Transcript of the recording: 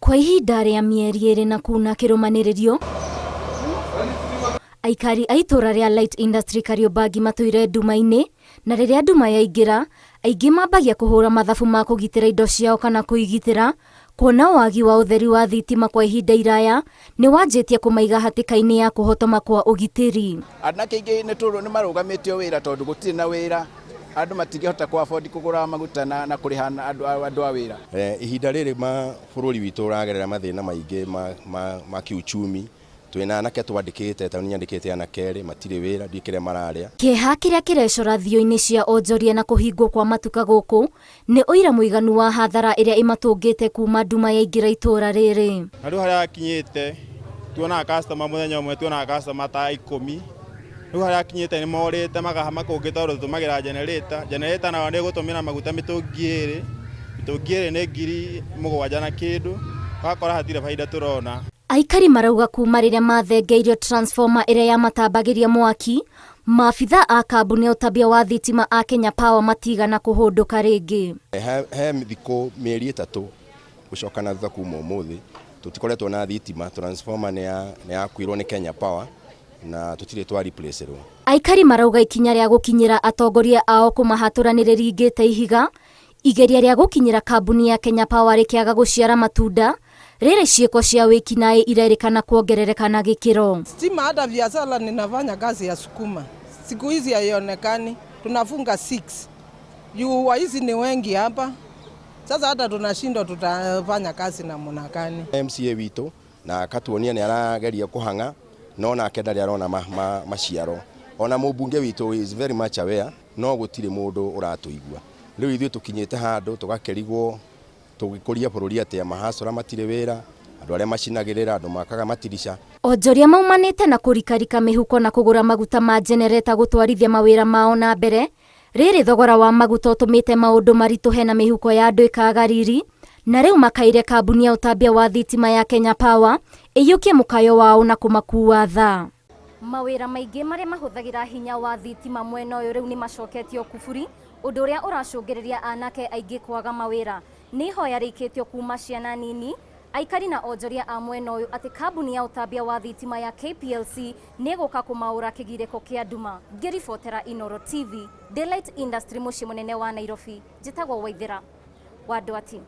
Kwa ihinda rĩa mĩeri ĩrĩ na kuna kĩrũmanĩrĩrio, aikari a itũra rĩa Light Industry Kariobangi matũire nduma-inĩ, na rĩrĩa nduma yaingĩra, aingĩ mambagia kũhũra mathabu ma kũgitĩra indo ciao kana kũigitĩra, kuona wagi wa ũtheri wa thitima kwa ihinda iraya nĩ wanjĩtie kũmaiga hatĩka-inĩ ya kũhotoma kwa ũgitĩri. Anake aingĩ nĩ marũgamĩtio wĩra tondũ gũtirĩ na wĩra, andũ matingĩhota kũafford kũgũra maguta na kũrĩha andũ a wĩra. Ihinda rĩrĩ bũrũri witũ ũragerera mathĩna maingĩ ma kiuchumi. Twĩna anake twandĩkĩte, ta nyandĩkĩte anake erĩ matirĩ wĩra, ndikĩrĩa mararĩa. Kĩeha kĩrĩa kĩrecora thio-inĩ cia onjoria na kũhingwo kwa matuka gũkũ nĩ ũira mũiganu wa hathara ĩrĩa ĩmatũngĩte kuma nduma yaingĩra itũra rĩrĩ. Na rĩu harĩa akinyĩte tuonaga customer mũthenya ũmwe, tuonaga customer ta 10. Rĩu harĩa akinyĩte nĩ morĩte makahama kũngĩ tondũ tũtũmagĩra generator nayo nĩ gũtũmĩra maguta mĩtũngi ĩrĩ nĩ 7,000 na kĩndũ, ũgakora hatirĩ baida tũrona. Aikari marauga kuma rĩrĩa mathengeirio transformer ĩrĩa yamatambagĩria mwaki, maabitha a kambuni ya ũtambia wa thitima a Kenya Power matigana kũhũndũka rĩngĩ. He thikũ mĩeri 3 gũcokana thutha kuma ũmũthĩ, tũtikoretwo na thitima, transformer nĩ yakuirwo nĩ Kenya Power na tũtirĩ twa replacerwo. Aikari marauga ikinya rĩa gũkinyĩra atongoria ao kũmahatũra nĩ rĩringĩte ihiga, igeria rĩa gũkinyĩra kambuni ya Kenya Power rĩkĩaga gũciara matunda, rĩrĩ ciĩko cia wĩkinaĩ irerĩkana kuongerereka na gĩkĩro. Stima hata biashara ninafanya kazi ya sukuma. Siku hizi haionekani, tunafunga 6. Juu waizi ni wengi hapa. Sasa hata tunashindwa tutafanya kazi na munakani. MCA witũ na akatuonia nĩ arageria kũhanga, no nake ndarĩ arona maciaro. Ona mũmbunge witũ is very much aware, no gũtirĩ mũndũ ũratũigua. Rĩu ithuĩ tũkinyĩte handũ tũgakerigwo tũgĩkũria bũrũri atĩa mahacũra matirĩ wĩra, andũ arĩa macinagĩrĩra, andũ makaga matirisha. Onjoria maumanĩte na kũrikarika mĩhuko na kũgũra maguta ma generator gũtwarithia mawĩra mao na mbere. Rĩrĩ thogora wa maguta ũtũmĩte maũndũ maritũhe na mĩhuko ya andũ ĩkaga riri, na rĩu makaire kambuni ya ũtambia wa thitima ya Kenya Power ĩiyũkie mũkayo wao na kũmakua tha. Mawĩra maingĩ marĩa mahũthagĩra hinya wa thitima mwena ũyũ rĩu nĩ macoketio kuburi, ũndũ ũrĩa ũracũngĩrĩria anake aingĩ kwaga mawĩra. Nĩ ihoya rĩikĩtio kuma ciana nini, aikari na onjoria a mwena ũyũ atĩ kambuni ya ũtambia wa thitima ya KPLC nĩ ĩgũka kũmaũra kĩgirĩko kĩa nduma. Ngĩribotera Inooro TV, Light Industry, mũciĩ mũnene wa Nairobi. Njĩtagwo Waithĩra wa Ndwati.